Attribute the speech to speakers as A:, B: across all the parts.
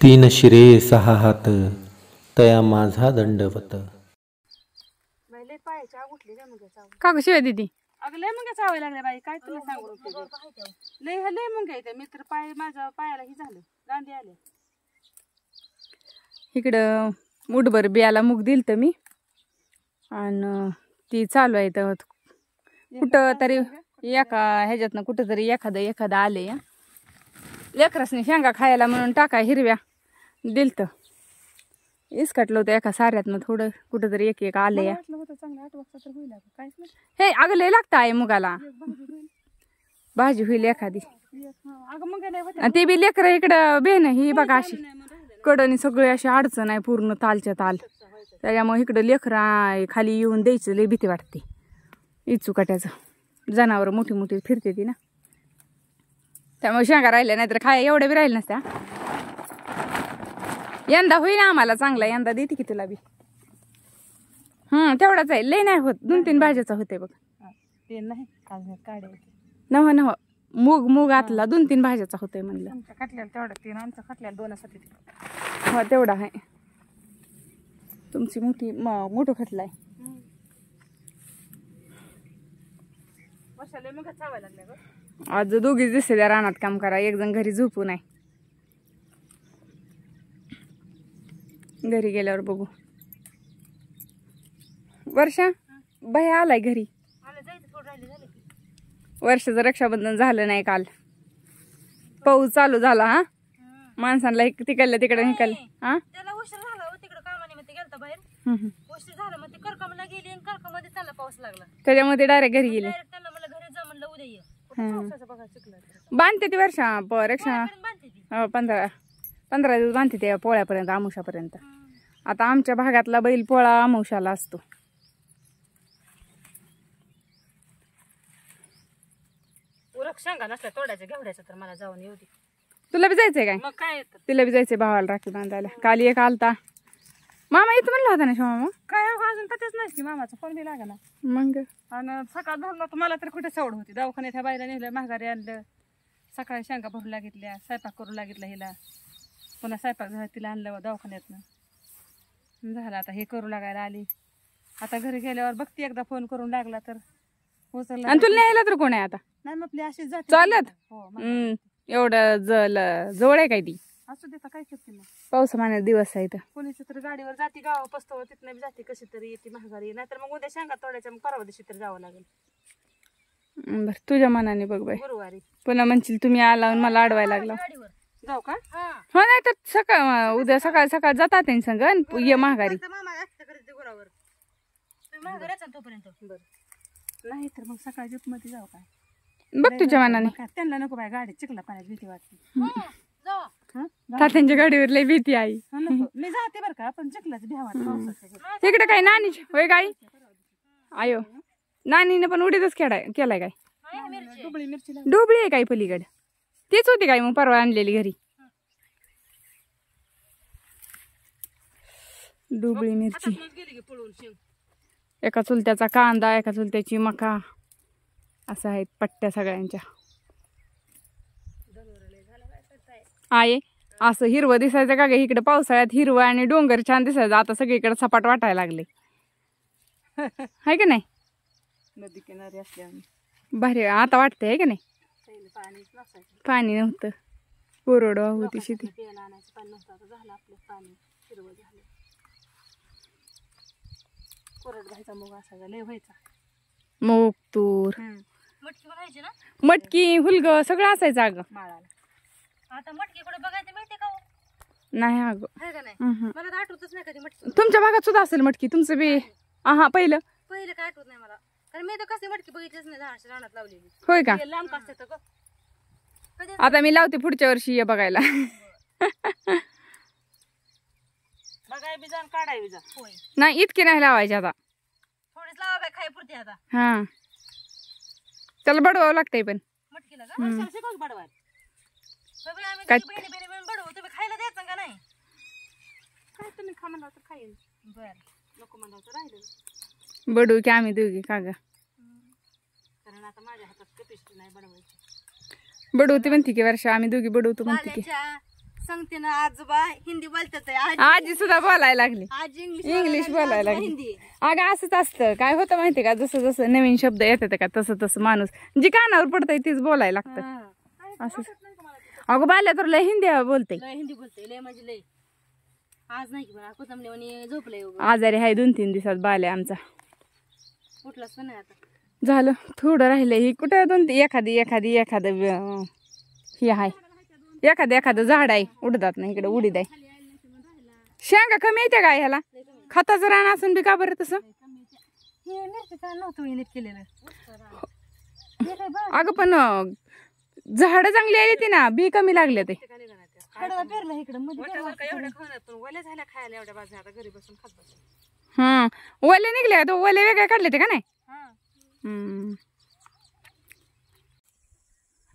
A: तीन शिरे सहा हात तया माझा दंडवत.
B: का ग शिवाय दीदी
C: अगं लय मुंग्या चावायला लागल्या बाई, काय तुला सांगू लय लय मुंग्या येते. मित्र पाय माझ्या पायाला ही झालं, गांधी आले.
B: इकडं मुठभर बियाला मूग दिलत मी आणि ती चालू आहे तर कुठं तरी एका ह्याच्यातनं कुठं तरी एखादं आले या लेकरासनी शेंगा खायला म्हणून टाका हिरव्या दिलत. इसकटलं होतं एका साऱ्यातनं थोडं कुठं तरी एक आले या. हे अगं लय लागतं आहे मुगाला, भाजी होईल एखादी. ते बी लेकरं इकडं बेन ही बघा अशी कडनी सगळी अशी अडचण आहे पूर्ण तालच्या ताल. त्याच्यामुळे इकडं लेकरं खाली येऊन द्यायचं लय भीती वाटते. इचुकाट्याचं जनावर मोठी मोठी फिरते ती ना, त्यामुळे शेंगा राहिल्या नाहीतर खाय एवढ्या बी राहिल्या नसत्या. यंदा होईल आम्हाला चांगला, यंदा देते की तुला बी. तेवढाच आहे, लय नाही होत. 2-3 भाज्याचा होते बघ.
C: ते नाही काढे
B: नव मूग आतला 2-3 भाज्याचा होतोय म्हणलं.
C: खाटल्याला तेवढा 3, आमचा खाटल्याला 2 असतात.
B: हो तेवढा आहे. तुमची मोठं खटलाय.
C: वर्षाला मग चावायला लागल्या ग.
B: आज दोघीच दिसते त्या रानात काम करा, एक जण घरी झोपू नाही. घरी गेल्यावर बघू. वर्षा भैया आलाय घरी. वर्षाचं रक्षाबंधन झालं नाही काल, पाऊस चालू झाला. हा माणसांना तिकडल्या तिकडे निघाले. हा
C: त्याला उशीर झाला तिकडे कामानिमित्त गेलता बाहेर. उशीर झाला मग ती करकामला गेली आणि करकामध्ये त्याला पाऊस लागला.
B: त्याच्यामध्ये डायरेक्ट घरी गेले.
C: त्यांना मला घरी जा म्हणलं उद्या ये.
B: बांधते ती वर्षा रक्षा 15 दिवस बांधते ते पोळ्यापर्यंत, आमुषापर्यंत. आता आमच्या भागातला बैल पोळा आमुषाला असतो.
C: उरक शेंगा नसल्या तोडायचं घेवड्याचं तर मला जाऊन येऊ दे.
B: तुला बी जायचंय काय?
C: मग काय येतं,
B: तिला बी जायचंय भावाला राखी बांधायला. काल एक आलता मामा येतो म्हणला होता ना मामा.
C: काय अजून पत्याच नाही की मामाचा फोन बी लागा ना.
B: मग
C: आणि सकाळ धरला तर मला तर कुठे सवड होती. दवाखान्यात ह्या बायला नेलं, माघारी आणलं. सकाळी शेंगा भरू लागितल्या, स्वयंपाक करू लागितला हिला. पुन्हा स्वयंपाक झाला तिला आणलं दवाखान्यातनं. झालं आता हे करू लागायला आली. आता घरी गेल्यावर बघती एकदा फोन करून लागला तर उचलला.
B: आणि तुला न्यायला तर कोण आहे आता?
C: नाही मग आपली अशीच जाते
B: चालत.
C: हो.
B: एवढं जवळ आहे काय ती?
C: असू देता काय करते मग.
B: पावसामान्यात दिवस आहे तर
C: कोणीच तर गाडीवर जाते गावा पस्तवर, तिथनं बी जाते कशी तरी येते माघारी. नाहीतर मग उद्या शेंगा तोडायच्या, मग परवा दिवशी तर जावं लागेल.
B: बर तुझ्या मनाने बघ बाई.
C: गुरुवारी
B: पुन्हा म्हणशील तुम्ही आला आणि मला अडवायला लागला.
C: जाऊ का?
B: हो नाही तर उद्या सकाळ जातात त्यांनी संग ये माघारी.
C: नाही तर मग सकाळी जीप मध्ये जाऊ काय?
B: बघ तुझ्या मनाने.
C: त्यांना नको बाय, गाडी चिखला पाण्यात भीती वाटते.
B: तात्यांच्या गाडीवर लय भीती आई.
C: मी जाते बरं का, पण चिखलाच भ्या वाटत.
B: तिकडे काय नानी होय गाई आयो नानीने पण उडीतच केलाय काय? डोबळी आहे काय पलीकडे? तीच होती काय मग परवा आणलेली घरी? डोबळी मिरची. एका चुलत्याचा कांदा, एका चुलत्याची मका, असं आहेत पट्ट्या सगळ्यांच्या. आहे असं हिरवं दिसायचं का ग इकडे पावसाळ्यात? हिरवं आणि डोंगर छान दिसायचं. आता सगळीकडे सपाट वाटायला लागले आहे का नाही?
C: नदी किनारी असल्याने
B: भारी आता वाटतंय आहे का नाही? पाणी नव्हतं, कोरडवा होती शेती. मूग, तूर, मटकी, हुलग सगळं असायचं अगं
C: माळाला. आता मटकी कुठे बघायला मिळते का?
B: नाही अगं,
C: मला तर आठवतच नाही कधी मटकी.
B: तुमच्या भागात सुद्धा असेल मटकी. तुमचं बी हा पहिलं
C: काय आठवत नाही मला, कारण मी तर कसली मटकी बघितलीच नाही. रानात लावलेली.
B: होय का?
C: लांब असते तर
B: आता मी लावते पुढच्या वर्षी ये बघायला.
C: बघाय बी जा काढाय बी जा. होय
B: नाही इतकी नाही लावायची आता,
C: थोडीच लावा बाय खाय पुरते आता.
B: हा त्याला बडवावं लागतंय पण
C: मटकीला का शिकवच बडवाय.
B: काय
C: बडवू तुम्ही खायला द्यायचं का नाही? काय तुम्ही खा म्हणला तर खाईल. बर नको म्हणला तर राहिलं.
B: बडू की आम्ही दोघी का ग?
C: कारण आता माझ्या हातात कपिष्ट नाही बडवायची.
B: बडवते म्हणते की वर्षा, आम्ही दोघी बडवतो म्हणते की.
D: सांगते ना आजोबा हिंदी बोलतात
B: आजी सुद्धा बोलायला लागली
D: आज
B: इंग्लिश बोलायला लागली
D: हिंदी
B: अगं असंच असतं काय होतं माहितीये का जसं जसं नवीन शब्द येतात का तसं तसं माणूस जी कानावर पडतंय तीच बोलायला लागतं असं अगं बाल्या तर लय हिंदी बोलते
D: लय हिंदी बोलते लय म्हणजे लय आज नाही की पण कोथंबडी म्हणे झोपलंय
B: आजारी आहे 2-3 दिवसात बाल्या आमचा
D: उठलाच पण नाही आता
B: झालं थोडं राहिलंय ही कुठं एखादं हे आहे एखादं झाड आहे उडतात ना इकडे उडीद आहे शेंगा कमी येते का ह्याला खताचं रान असून बी का बरं तसं
D: हे मिरची काय नव्हतं नीट केलेलं
B: अगं पण झाड चांगली आहे ती ना बी कमी लागले ते
D: कडवा पेरलं इकडं मध्ये
C: एवढ्या खाण्यात पण वल्या झाल्या खायला एवढ्या बाजू आता घरी बसून खात बसून
B: ओले निघले तो ओले वेगळे काढले ते का नाही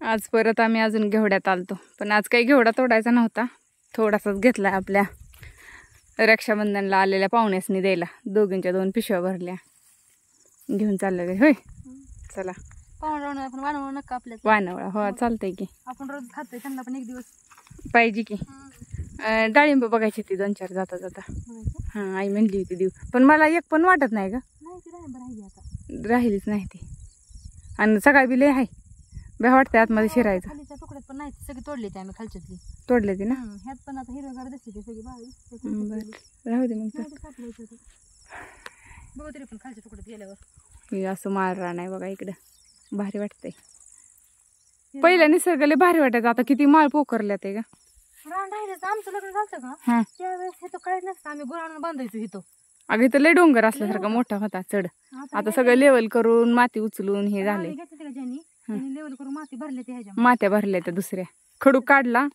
B: आज परत आम्ही अजून घेवड्यात आलतो पण आज काही घेवडा तोडायचा नव्हता थोडासाच घेतला आपल्या रक्षाबंधनला आलेल्या पाहुण्यासनी द्यायला दोघींच्या 2 पिशव्या भरल्या घेऊन चालले होय चला
D: पाहुणा आपण वानवळ नका आपल्यात
B: वानवळा हो चालतंय की
D: आपण रोज खातोय त्यांना पण एक दिवस
B: पाहिजे की डाळिंब बघायची ती 2-4 जाता जाता हा आई म्हणली होती देऊ पण मला एक पण वाटत नाही का राहिलीच नाही ती आणि सकाळी बी लय आहे बे वाटते आतमध्ये शिरायचं
D: खालीच्या तुकड्यात पण नाही सगळी तोडली ते आम्ही खालच्यातली
B: तोडले ती ना
D: ह्यात पण आता हिरवगार दिसते ते सगळी
B: बरं राहू दे मग
D: बघू तरी पण खालच्या तुकड्यात गेल्यावर
B: हे असं माररा नाही बघा इकडं भारी वाटतंय पहिल्या निसर्गाला भारी वाटायचं आता किती माळ पोखरल्या ते का
D: रान राहिलं आमचं लग्न झालं का
B: हा
D: त्यावेळेस हे तो काहीच नसतं आम्ही गुरांना बांधायचो इथं
B: अगं इथं लय डोंगर असल्यासारखा मोठा होता चढ आता सगळं लेवल करून माती उचलून हे झाले
D: घेतले का ज्यांनी लेवल करून माती भरले ते ह्याच्या
B: मात्या भरल्या त्या दुसऱ्या खडूक काढला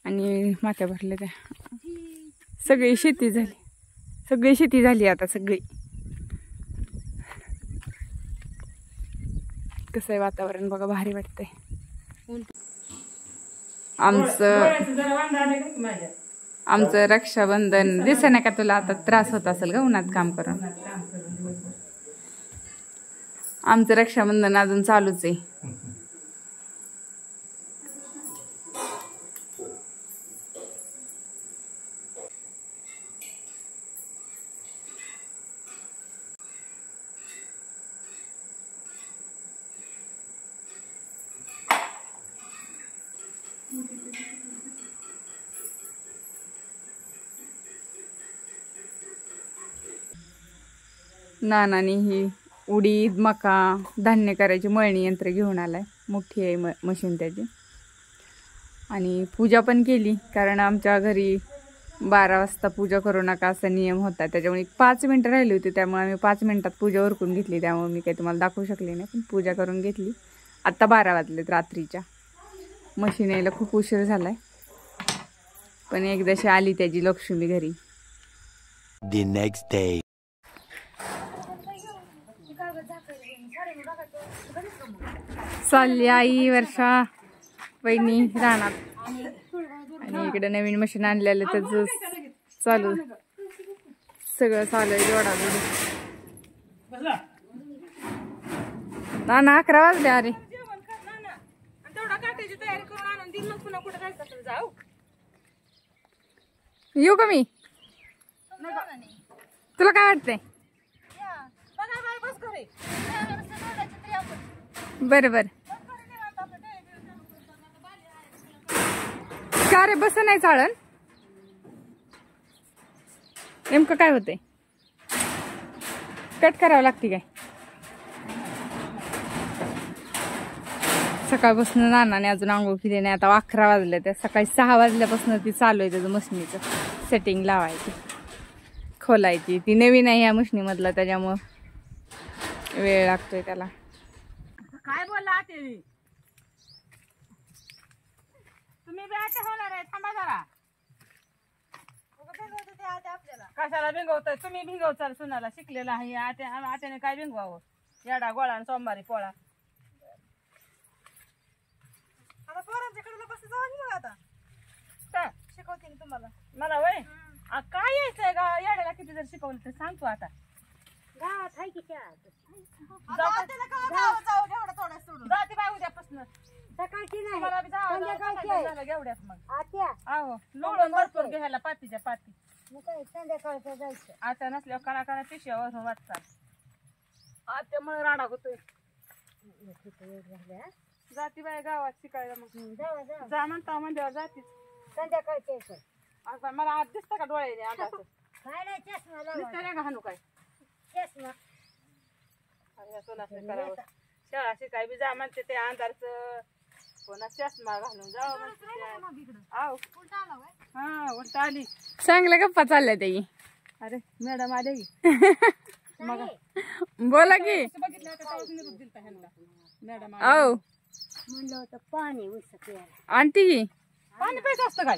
B: आणि मात्या भरल्या त्या सगळी शेती झाली आता सगळी कसं आहे वातावरण बघा भारी वाटतंय आमचं रक्षाबंधन दिसे ना का तुला आता त्रास होत असेल का उन्हात काम करून आमचं रक्षाबंधन अजून चालूच आहे नानानी ही उडीद मका धान्य करायची मळणी यंत्र घेऊन आलाय मोठी आहे मशीन त्याची आणि पूजा पण केली कारण आमच्या घरी 12 वाजता पूजा करू नका असा नियम होता त्याच्यामुळे 5 मिनिटं राहिली होती त्यामुळे आम्ही 5 मिनिटात पूजा उरकून घेतली त्यामुळे मी काही तुम्हाला दाखवू शकले नाही पण पूजा करून घेतली आत्ता 12 वाजलेत रात्रीच्या मशीन यायला खूप उशीर झालाय पण एकदाशी आली त्याची लक्ष्मी घरी
E: The next day.
B: चालली आई वर्षा वहिनी रानात आणि इकडे नवीन मशीन आणलेलं त्याच चालू सगळं चालू आहे जोडाजोडी ना 11 वाजले अरे येऊ का मी तुला काय वाटतंय बर बर का रे बस नाही चाळण नेमकं काय होतंय कट करावं लागते काय सकाळपासून नानाने अजून आंघोळ केली नाही आता 11 वाजले त्या सकाळी 6 वाजल्यापासून ती चालू आहे त्याचं मशीनीचं सेटिंग लावायची खोलायची ती नवीन आहे या मशीनीमधलं त्याच्यामुळं वेळ लागतोय त्याला
C: काय बोलला ते तुम्ही बी आता होणार आहे थांबा जरा कशाला भिंगवताय तुम्ही भिंगवचाल सुनाला शिकलेला आहे आत्याने काय भिंगवावं येडा गोळा आणि सोमवारी पोळा आता पोरांच्याकडे बस जाऊ आता काय शिकवते तुम्हाला मला वय काय यायचंय का येड्याला किती जर शिकवलं तर सांगतो आता
D: गावात हाय की त्या
C: जाते बाय उद्यापासून
D: सकाळची नाही
C: मला बी जावं
D: संध्याकाळची
C: लागलं,
D: आहे.
C: झालं घेवड्यात मग
D: आत्या
C: आहो लोळून भरपूर घ्यायला पातीच्या पाती
D: मग काय संध्याकाळचं जायचं
C: आता नसल्यावर कणा कणा पिशव्यावर वाचतात त्यामुळे राडा होतोय जाती बाय गावात शिकायला मग
D: जावा जावा
C: जा म्हणता म्हणल्यावर जातीच
D: संध्याकाळचं यायचं
C: आता मला आज दिसतं का डोळ्याने अंगाचं
D: काय नाही चष्मा लावा
C: दिसतं नाही का हाणू काय
D: चष्मा
C: अरे सोनासने करावं शाळा शिकाय बी जा म्हणते ते अंधारचं कोणा चष्मा घालून जावं म्हणते आव हा उलट आली
B: चांगल्या गप्पा चालल्या ताई.
C: अरे मॅडम आले की मग
B: बोला की.
C: बघितलं होतं तेव्हाच निरोप दिलता ह्यांना मॅडम
B: औ
D: म्हणलं होतं पाणी उसक यायला
B: आणती की.
C: पाणी प्यायचं असतं काय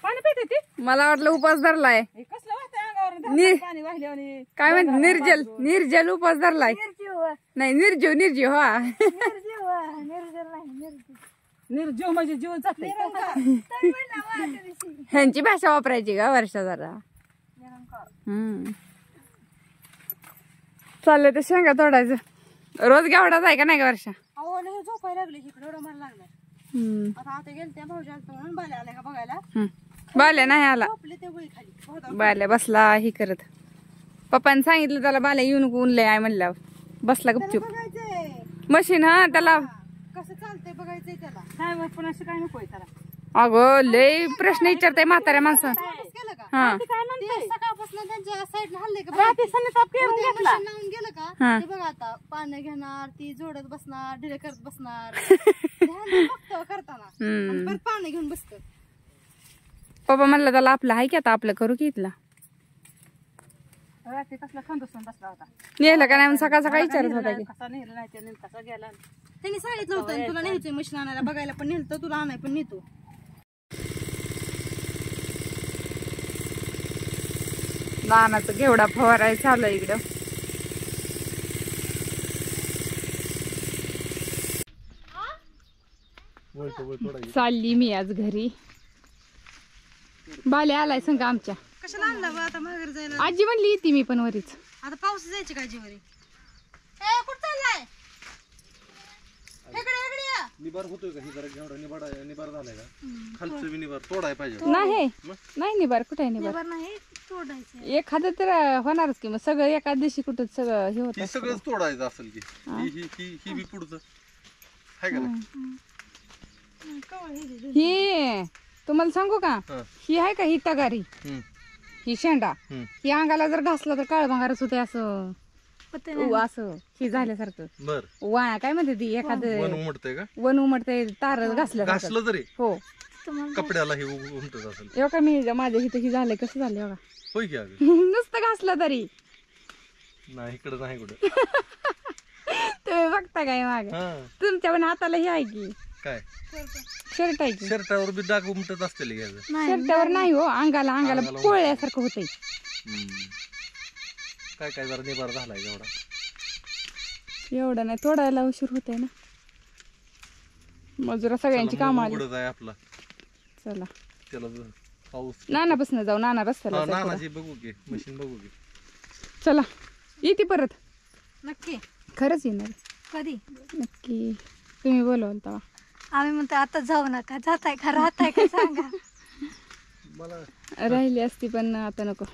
C: पाणी पिते ती
B: मला वाटलं उपास धरलाय.
C: हे कसलं वाटतं अंगावर
B: नि-
C: पाणी वाहिले आणि
B: काय म्हणते निर्जल निर्जल उपास धरलाय. नाही निर्जीव निर्जीव हा.
C: निर्जीव म्हणजे जीव जाते
B: ह्यांची भाषा वापरायची का वर्षा जरा. चाललंय ते शेंगा तोडायचं. रोज घेवडाच आहे का नाही का वर्षा.
D: अहो लय झोपायला लागले इकडे एवढं मला लागलाय आता गेल त्या भाऊजी आलतो म्हणून बाल्या आल्या का बघायला
B: बाल्या नाही आला.
D: झोपले ते वळी खाली
B: बाल्या बसला ही करत. पप्पाने सांगितलं त्याला बाल्या येऊ नको ऊन लय आहे म्हणल्यावर बसला गपचूप.
D: बघायचंय
B: मशीन हा त्याला.
D: कसं चालतंय बघायचंय त्याला
C: काय पुन्हा काय नकोय त्याला
B: अगं लय प्रश्न विचारताय म्हाताऱ्या माणसं.
D: केलं का
B: हा
D: ते सकाळपासून त्यांच्या साईडला हल्ले का
C: रात्री सन्नीताप करून घेतला
D: लावून गेलं का
B: हा.
D: ते बघा आता पानं घेणार ती जोडत बसणार ढिले करत बसणार ध्यान बघतो करताना आणि परत पानं घेऊन बसत
B: पप्पा म्हणलं त्याला आपलं आहे की आता आपलं करू की इथला.
C: रात्री कसला खंदूसून बसला होता
B: नेलं का नाही म्हणून सकाळ सकाळी विचारत होता की.
C: कसा नेलं नाही त्याने कसा गेला
D: त्यांनी सांगितलं होतं तुला न्यायचंय मशीन आणायला बघायला पण नेलं तुला आणाय पण नेतो
B: लहानाचं घेवडा फवाराय चालू आहे इकडं. चालली मी आज घरी. बाले आलाय संग आमच्या.
D: कशाला आणला बा आता माघार जायला
B: आजी म्हणली येते मी पण वरीच.
D: आता पाऊस जायची काय जीवरी कुठं चाललाय इकडे इकडे या
F: निबार होतोय का ही जरा घेवडा निबार झालाय का खालचं बी निबार तोडाय पाहिजे
B: नाही नाही निबार कुठे निबार
D: बरं नाही तोडायचं
B: एखादं तर होणारच की. मग सगळं एका दिवशी कुठं सगळं हे होत.
F: ही सगळंच तोडायचं असेल की ही बी पुढचं हाय का नाही?
B: ही तुम्हाला सांगू का
F: हा.
B: ही आहे का ही तगारी
F: हम्म.
B: ही शेंडा
F: हम्म.
B: ही अंगाला जर घासला तर काळभंगारच होते असं असं ही झाल्यासारखं.
F: बर
B: वाया काय म्हणते ती
F: वन
B: एखादं
F: उमटतंय का
B: वन उमटते तार घासलं
F: घासलं तरी
B: हो.
F: कपड्याला हे उमटत असेल
B: एवढा मी माझ्या इथं ही झालंय कसं झालंय बघा.
F: होय की अगं
B: नुसतं घासलं तरी.
F: नाही इकडं नाही कुठं
B: तुम्ही बघता काय माग
F: हा
B: तुमच्या पण हाताला ही आहे की
F: काय
B: शर्ट आहे की.
F: शर्टावर बी डाग उमटत असतील घ्यायचं
B: शर्टावर नाही हो अंगाला अंगाला पोळल्यासारखं होतंय.
F: काय काय जरा निबार झालाय घेवडा
B: एवढं नाही तोडायला उशीर होतंय ना. मजुरा सगळ्यांची कामं आली.
F: उघडत आहे आपला
B: चला
F: त्याला पाऊस
B: नानापासून जाऊ. नाना रस्त्याला जाऊ.
F: नानाची बघू की मशीन बघू की
B: चला येते परत.
D: नक्की
B: खरंच येणार
D: कधी
B: नक्की. तुम्ही बोलवाल तेव्हा.
D: आम्ही म्हणतो आता जाऊ नका जाताय का राहताय का सांगा
F: मला
B: राहिली असती पण आता नको.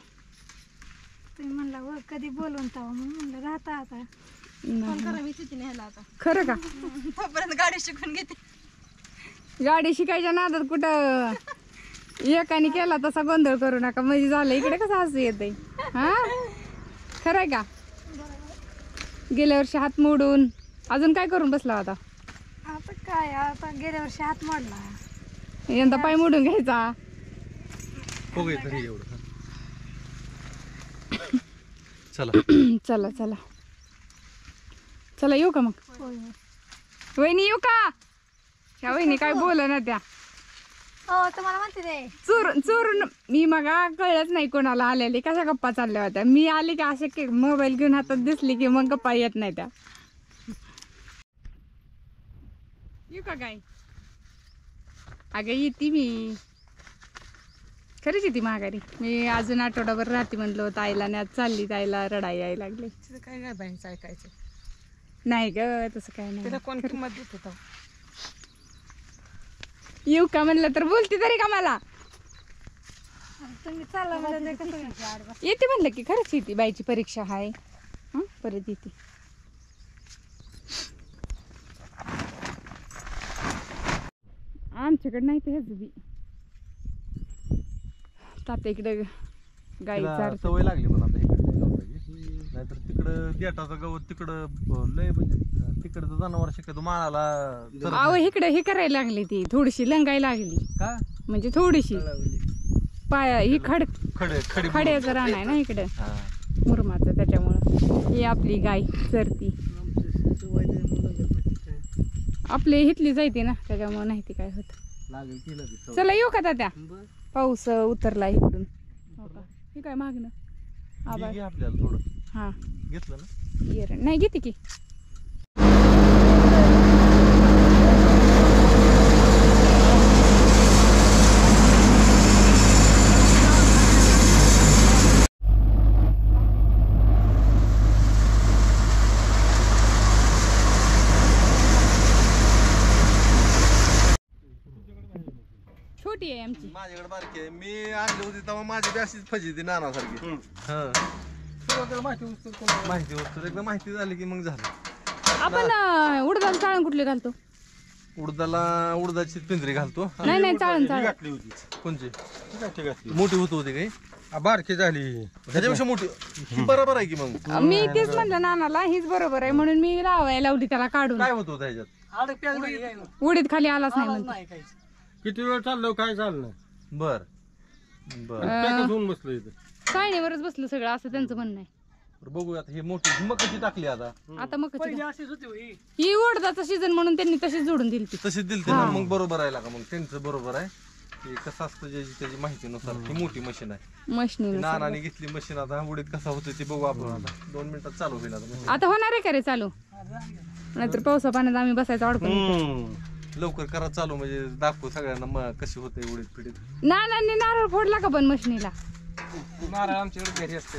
D: तुम्ही म्हणला व कधी बोलवून तेव्हा म्हणून म्हणलं राहता आता
B: नाही.
D: करा मी तिथे न्यायला आता
B: खरं का
D: तोपर्यंत गाडी शिकून घेते
B: गाडी शिकायच्या नादात कुठं एकाने केला तसा गोंधळ करू नका. म्हणजे झालं इकडे कसं हसू येतंय. हा खरंय का. गेल्या वर्षी हात मोडून अजून काय करून बसला होता.
D: आता काय आता गेल्या वर्षी हात मोडला
B: यंदा पाय मोडून घ्यायचा.
F: बघू तरी एवढं चला
B: चला चला चला येऊ का मग. वहिनी येऊ का. ह्या वहिनी काय बोल ना त्या
D: हो तुम्हाला म्हणते ते
B: चोरून चोरून मी मग कळलंच नाही कोणाला आलेली कशा गप्पा चालल्या होत्या. मी आली की असे मोबाईल घेऊन हातात दिसली की मग गप्पा येत नाही त्या. येऊ का काय. अगं येते मी खरीच येते माघारी. मी अजून आठवडाभर राहते म्हणलो ताईला आणि आज चालली, ताईला रडाई यायला लागले.
C: तिचं काय काय बाईंचं ऐकायचं.
B: नाही ग तसं काय नाही.
C: तिला कोण किंमत देत होतं.
B: येऊ का म्हणलं तर बोलते तरी का मला.
D: तुम्ही चालला मला ते कसं यायची आडवा.
B: येते म्हणलं की खरंच येते. बाईची परीक्षा आहे परत येते. आमच्याकडे नाही ते ह्याच बी तात्या इकडे गाई
F: तिला
B: चारतात.
F: सवय लागली पण आता इकडे नाहीतर तिकडं गेटाचं गवत तिकडं लय म्हणजे तिकडचं जनावर शक्यतो माळाला चरत
B: अहो
F: नाही.
B: इकडे हे करायला लागली ती थोडीशी लंगायला लागली.
F: का
B: म्हणजे थोडीशी पाया ही
F: खडी
B: खड्याचं रान आहे ना इकडे
F: हा.
B: मुरमाचं, त्याच्यामुळं ही आपली गाय चरती. आपली हितली जायते ना त्याच्यामुळं नाही ती काय होत. चला येऊ का तात्या. पाऊस उतरला इकडून. हे काय मागणं आबाळ.
F: घे आपल्याला थोडं
B: हा
F: घेतलं ना.
B: येर नाही घेते की. छोटी आहे आमची.
F: माझ्याकडे बारकी आहे. मी आणली होती तेव्हा माझी बी अशीच फजिती नानासारखी. माहिती होत एकदा माहिती झाली की मग झालं.
B: आपण उडदाला चाळण कुठले घालतो.
F: उडदाची पिंजरी घालतो.
B: नाही नाही चाळण
F: कोणची मोठी होत होती काही
G: बारकी झाली
F: ह्याच्यापेक्षा मोठी बरोबर आहे की मग.
B: मी तेच म्हणलं नानाला हीच बरोबर आहे म्हणून मी लावायला लावली त्याला काढून.
F: काय होत होतं ह्याच्यात.
B: उडीत खाली आलाच नाही म्हणते.
G: किती वेळ चाललो काय चाललं
F: बर बर
G: पॅकच होऊन बसलो इथं.
B: चाळणीवरच बसलं सगळं असं त्यांचं म्हणणं आहे.
F: बघूया आता ही मोठी मग कशी टाकली आता.
B: आता मग ही उडदाचं सीझन म्हणून त्यांनी तशीच जोडून दिली ती.
F: तशीच दिली ना मग बरोबर आहे का मग त्यांचं बरोबर आहे. ते कसं असतं ज्याची त्याची माहितीनुसार ही मोठी मशीन आहे.
B: मशनी
F: नानाने घेतली मशीन. आता उडीत कसा होतं ते बघू आपण आता 2 मिनिटात चालू होईल आता.
B: आता होणार आहे का रे चालू. नाहीतर पावसा पाण्यात आम्ही बसायचं अडकून.
F: लवकर करा चालू म्हणजे दाखवू सगळ्यांना कशी होते उडीत पिडीत.
B: नानांनी नारळ फोडला का पण मशनीला.
G: नारळ आमच्याकडे घरी असते.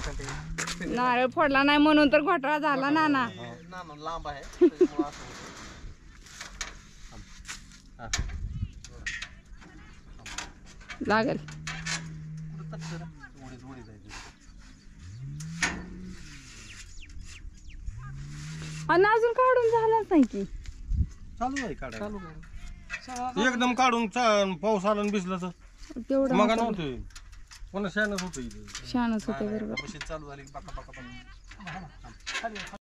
B: नारळ फोडला नाही म्हणून तर घोटाळा झाला नाना.
F: नाना लांब आहे त्याच्यामुळं असं होतं.
B: लागल आणि अजून काढून झालाच नाही की.
G: चालू आहे काढायला एकदम काढून पाऊस आला आणि भिजला तर
B: तेवढं
G: मग नव्हतं कोणा शानच होतं इथे.
B: शानच होते बरोबर.
F: मशीन चालू झाली की पाका पाका पाका.